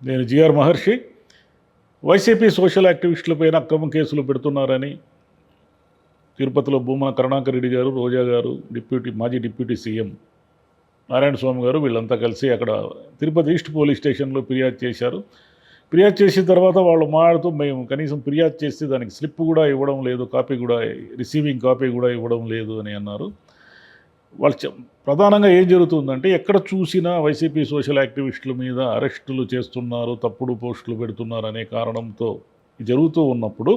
నేను జిఆర్ మహర్షి. YCP social యాక్టివిస్టులపైన అక్రమ కేసులు పెడుతున్నారని తిరుపతిలో భూమన కరుణాకర్ రెడ్డి గారు, రోజా గారు, మాజీ డిప్యూటీ సీఎం నారాయణ స్వామి గారు వీళ్ళంతా కలిసి అక్కడ తిరుపతి ఈస్ట్ పోలీస్ స్టేషన్లో ఫిర్యాదు చేశారు. ఫిర్యాదు చేసిన తర్వాత వాళ్ళు మాట్లాడుతూ మేము కనీసం ఫిర్యాదు చేస్తే దానికి స్లిప్ కూడా ఇవ్వడం లేదు, కాపీ కూడా రిసీవింగ్ కాపీ కూడా ఇవ్వడం లేదు అని అన్నారు. వాళ్ళు ప్రధానంగా ఏం జరుగుతుందంటే ఎక్కడ చూసినా వైసీపీ సోషల్ యాక్టివిస్టుల మీద అరెస్టులు చేస్తున్నారు, తప్పుడు పోస్టులు పెడుతున్నారు అనే కారణంతో జరుగుతూ ఉన్నప్పుడు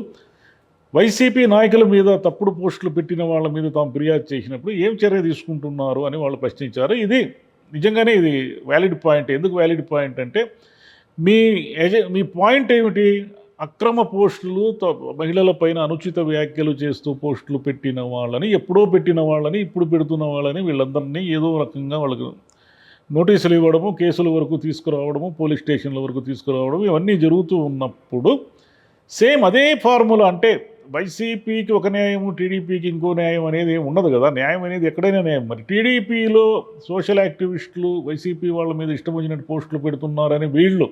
వైసీపీ నాయకుల మీద తప్పుడు పోస్టులు పెట్టిన వాళ్ళ మీద తాము ఫిర్యాదు చేసినప్పుడు ఏం చర్య తీసుకుంటున్నారు అని వాళ్ళు ప్రశ్నించారు. ఇది నిజంగానే ఇది వ్యాలిడ్ పాయింట్. ఎందుకు వ్యాలిడ్ పాయింట్ అంటే మీ పాయింట్ ఏమిటి? అక్రమ పోస్టులు, మహిళల పైన అనుచిత వ్యాఖ్యలు చేస్తూ పోస్టులు పెట్టిన వాళ్ళని, ఎప్పుడో పెట్టిన వాళ్ళని, ఇప్పుడు పెడుతున్న వాళ్ళని వీళ్ళందరినీ ఏదో రకంగా వాళ్ళకు నోటీసులు ఇవ్వడము, కేసుల వరకు తీసుకురావడము, పోలీస్ స్టేషన్ల వరకు తీసుకురావడం ఇవన్నీ జరుగుతూ ఉన్నప్పుడు సేమ్ అదే ఫార్ములా అంటే వైసీపీకి ఒక న్యాయము, టీడీపీకి ఇంకో న్యాయం అనేది ఉండదు కదా. న్యాయం అనేది ఎక్కడైనా న్యాయం. మరి టీడీపీలో సోషల్ యాక్టివిస్టులు వైసీపీ వాళ్ళ మీద ఇష్టం వచ్చినట్టు పోస్టులు పెడుతున్నారని వీళ్ళు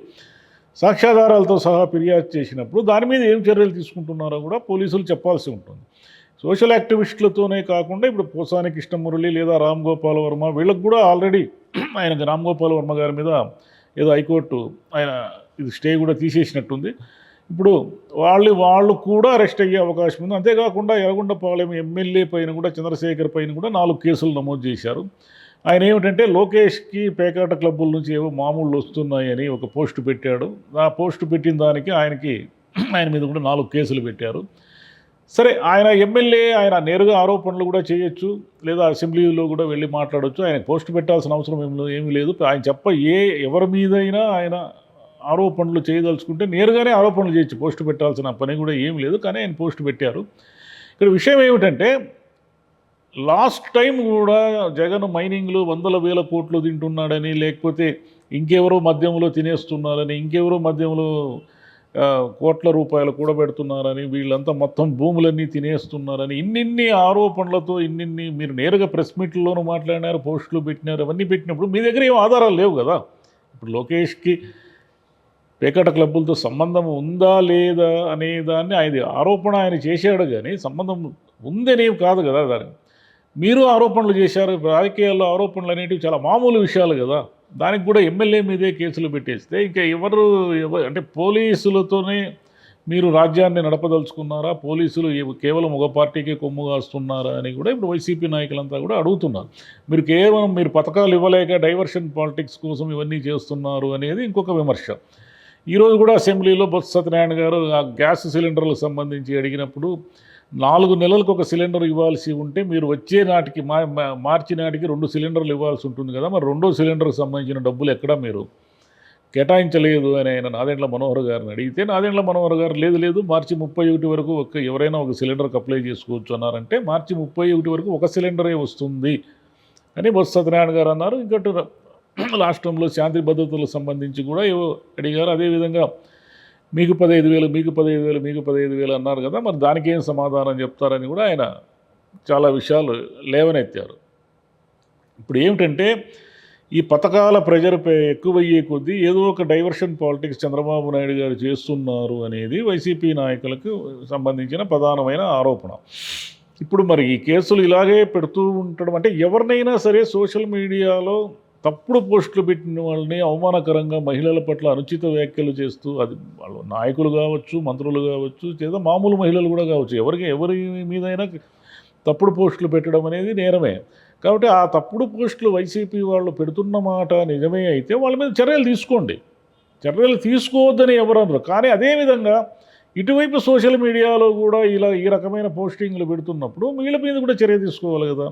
సాక్ష్యాధారాలతో సహా ఫిర్యాదు చేసినప్పుడు దాని మీద ఏం చర్యలు తీసుకుంటున్నారో కూడా పోలీసులు చెప్పాల్సి ఉంటుంది. సోషల్ యాక్టివిస్టులతోనే కాకుండా ఇప్పుడు పోసాని కృష్ణమురళి లేదా రామ్ గోపాల్ వర్మ వీళ్ళకి కూడా ఆల్రెడీ ఆయన రామ్ గోపాల్ వర్మ గారి మీద ఏదో హైకోర్టు ఆయన ఇది స్టే కూడా తీసేసినట్టుంది. ఇప్పుడు వాళ్ళు కూడా అరెస్ట్ అయ్యే అవకాశం ఉంది. అంతేకాకుండా ఎర్రగొండపాలెం ఎమ్మెల్యే పైన కూడా, చంద్రశేఖర్ పైన కూడా 4 కేసులు నమోదు చేశారు. ఆయన ఏమిటంటే లోకేష్కి పేకాట క్లబ్బుల నుంచి ఏవో మామూళ్ళు వస్తున్నాయని ఒక పోస్టు పెట్టాడు. ఆ పోస్టు పెట్టిన దానికి ఆయన మీద కూడా 4 కేసులు పెట్టారు. సరే, ఆయన ఎమ్మెల్యే, ఆయన నేరుగా ఆరోపణలు కూడా చేయొచ్చు, లేదా అసెంబ్లీలో కూడా వెళ్ళి మాట్లాడవచ్చు. ఆయన పోస్టు పెట్టాల్సిన అవసరం ఏమీ లేదు. ఆయన ఎవరి మీదైనా ఆయన ఆరోపణలు చేయదలుచుకుంటే నేరుగానే ఆరోపణలు చేయొచ్చు, పోస్టు పెట్టాల్సిన పని కూడా ఏం లేదు. కానీ ఆయన పోస్టు పెట్టారు. ఇక్కడ విషయం ఏమిటంటే లాస్ట్ టైం కూడా జగన్ మైనింగ్లో 100,000 కోట్లు తింటున్నాడని, లేకపోతే ఇంకెవరో మద్యంలో తినేస్తున్నారని, ఇంకెవరో మద్యంలో కోట్ల రూపాయలు కూడబెడుతున్నారని, వీళ్ళంతా మొత్తం భూములన్నీ తినేస్తున్నారని ఇన్నిన్ని ఆరోపణలతో మీరు నేరుగా ప్రెస్ మీట్లలోనూ మాట్లాడినారు, పోస్టులు పెట్టినారు. అవన్నీ పెట్టినప్పుడు మీ దగ్గర ఏం ఆధారాలు లేవు కదా. ఇప్పుడు లోకేష్కి పేకాట క్లబ్బులతో సంబంధం ఉందా లేదా అనే దాన్ని ఆరోపణ ఆయన చేశాడు, కానీ సంబంధం ఉందనేవి కాదు కదా. దానికి మీరు ఆరోపణలు చేశారు. రాజకీయాల్లో ఆరోపణలు అనేటివి చాలా మామూలు విషయాలు కదా. దానికి కూడా ఎమ్మెల్యే మీదే కేసులు పెట్టేస్తే ఇంకా అంటే పోలీసులతోనే మీరు రాజ్యాన్ని నడపదలుచుకున్నారా, పోలీసులు కేవలం ఒక పార్టీకే కొమ్ము కాస్తున్నారా అని కూడా ఇప్పుడు వైసీపీ నాయకులంతా కూడా అడుగుతున్నారు. మీరు పథకాలు ఇవ్వలేక డైవర్షన్ పాలిటిక్స్ కోసం ఇవన్నీ చేస్తున్నారు అనేది ఇంకొక విమర్శ. ఈరోజు కూడా అసెంబ్లీలో బొత్స సత్యనారాయణ గారు ఆ గ్యాస్ సిలిండర్లకు సంబంధించి అడిగినప్పుడు 4 నెలలకు ఒక సిలిండర్ ఇవ్వాల్సి ఉంటే మీరు వచ్చే నాటికి మార్చి నాటికి 2 సిలిండర్లు ఇవ్వాల్సి ఉంటుంది కదా. మరి 2వ సిలిండర్కి సంబంధించిన డబ్బులు ఎక్కడా మీరు కేటాయించలేదు అని ఆయన నాదెండ్ల మనోహర్ గారిని అడిగితే, నాదెండ్ల మనోహర్ గారు లేదు మార్చి 31 వరకు ఎవరైనా ఒక సిలిండర్కి అప్లై చేసుకోవచ్చు అన్నారంటే మార్చి 31 వరకు ఒక సిలిండరే వస్తుంది అని బొత్స సత్యనారాయణ గారు అన్నారు. ఇంకటి రాష్ట్రంలో శాంతి భద్రతలకు సంబంధించి కూడా ఏవో అడిగారు. అదేవిధంగా మీకు 15,000 అన్నారు కదా, మరి దానికి ఏం సమాధానం చెప్తారని కూడా ఆయన చాలా విషయాలు లేవనెత్తారు. ఇప్పుడు ఏమిటంటే ఈ పథకాల ప్రెజర్ ఎక్కువయ్యే కొద్దీ ఏదో ఒక డైవర్షన్ పాలిటిక్స్ చంద్రబాబు నాయుడు గారు చేస్తున్నారు అనేది వైసీపీ నాయకులకు సంబంధించిన ప్రధానమైన ఆరోపణ. ఇప్పుడు మరి ఈ కేసులు ఇలాగే పెడుతూ ఉండడం అంటే ఎవరినైనా సరే సోషల్ మీడియాలో తప్పుడు పోస్టులు పెట్టిన వాళ్ళని అవమానకరంగా మహిళల పట్ల అనుచిత వ్యాఖ్యలు చేస్తూ, అది వాళ్ళు నాయకులు కావచ్చు, మంత్రులు కావచ్చు, లేదా మామూలు మహిళలు కూడా కావచ్చు, ఎవరి మీదైనా తప్పుడు పోస్టులు పెట్టడం అనేది నేరమే. కాబట్టి ఆ తప్పుడు పోస్టులు వైసీపీ వాళ్ళు పెడుతున్న మాట నిజమే అయితే వాళ్ళ మీద చర్యలు తీసుకోండి. చర్యలు తీసుకోవద్దని ఎవరు అనరు. కానీ అదేవిధంగా ఇటువైపు సోషల్ మీడియాలో కూడా ఈ రకమైన పోస్టింగ్లు పెడుతున్నప్పుడు వీళ్ళ మీద కూడా చర్య తీసుకోవాలి కదా.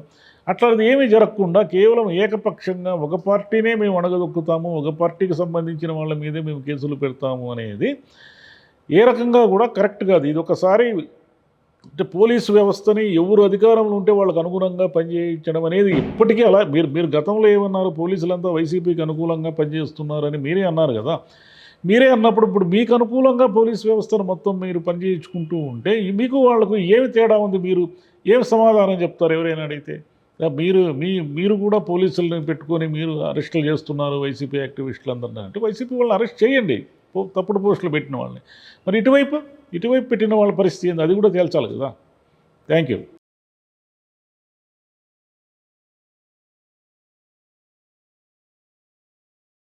అట్లాంటిది ఏమీ జరగకుండా కేవలం ఏకపక్షంగా ఒక పార్టీనే మేము అణగదొక్కుతాము, ఒక పార్టీకి సంబంధించిన వాళ్ళ మీదే మేము కేసులు పెడతాము అనేది ఏ రకంగా కూడా కరెక్ట్ కాదు. ఇది ఒకసారి అంటే పోలీసు వ్యవస్థని ఎవరు అధికారంలో ఉంటే వాళ్ళకు అనుగుణంగా పనిచేయించడం అనేది ఇప్పటికీ అలా. మీరు గతంలో ఏమన్నారు, పోలీసులంతా వైసీపీకి అనుకూలంగా పనిచేస్తున్నారని మీరే అన్నారు కదా. మీరే అన్నప్పుడు ఇప్పుడు మీకు అనుకూలంగా పోలీస్ వ్యవస్థను మొత్తం మీరు పనిచేయించుకుంటూ ఉంటే మీకు వాళ్లకు ఏమి తేడా ఉంది? మీరు ఏమి సమాధానం చెప్తారు ఎవరైనా అడిగితే? మీరు కూడా పోలీసులను పెట్టుకొని మీరు అరెస్టులు చేస్తున్నారు వైసీపీ యాక్టివిస్టులు అందరినీ అంటే వైసీపీ వాళ్ళని అరెస్ట్ చేయండి తప్పుడు పోస్టులు పెట్టిన వాళ్ళని. మరి ఇటువైపు పెట్టిన వాళ్ళ పరిస్థితి ఏంది అది కూడా తేల్చాలి కదా. Thank you.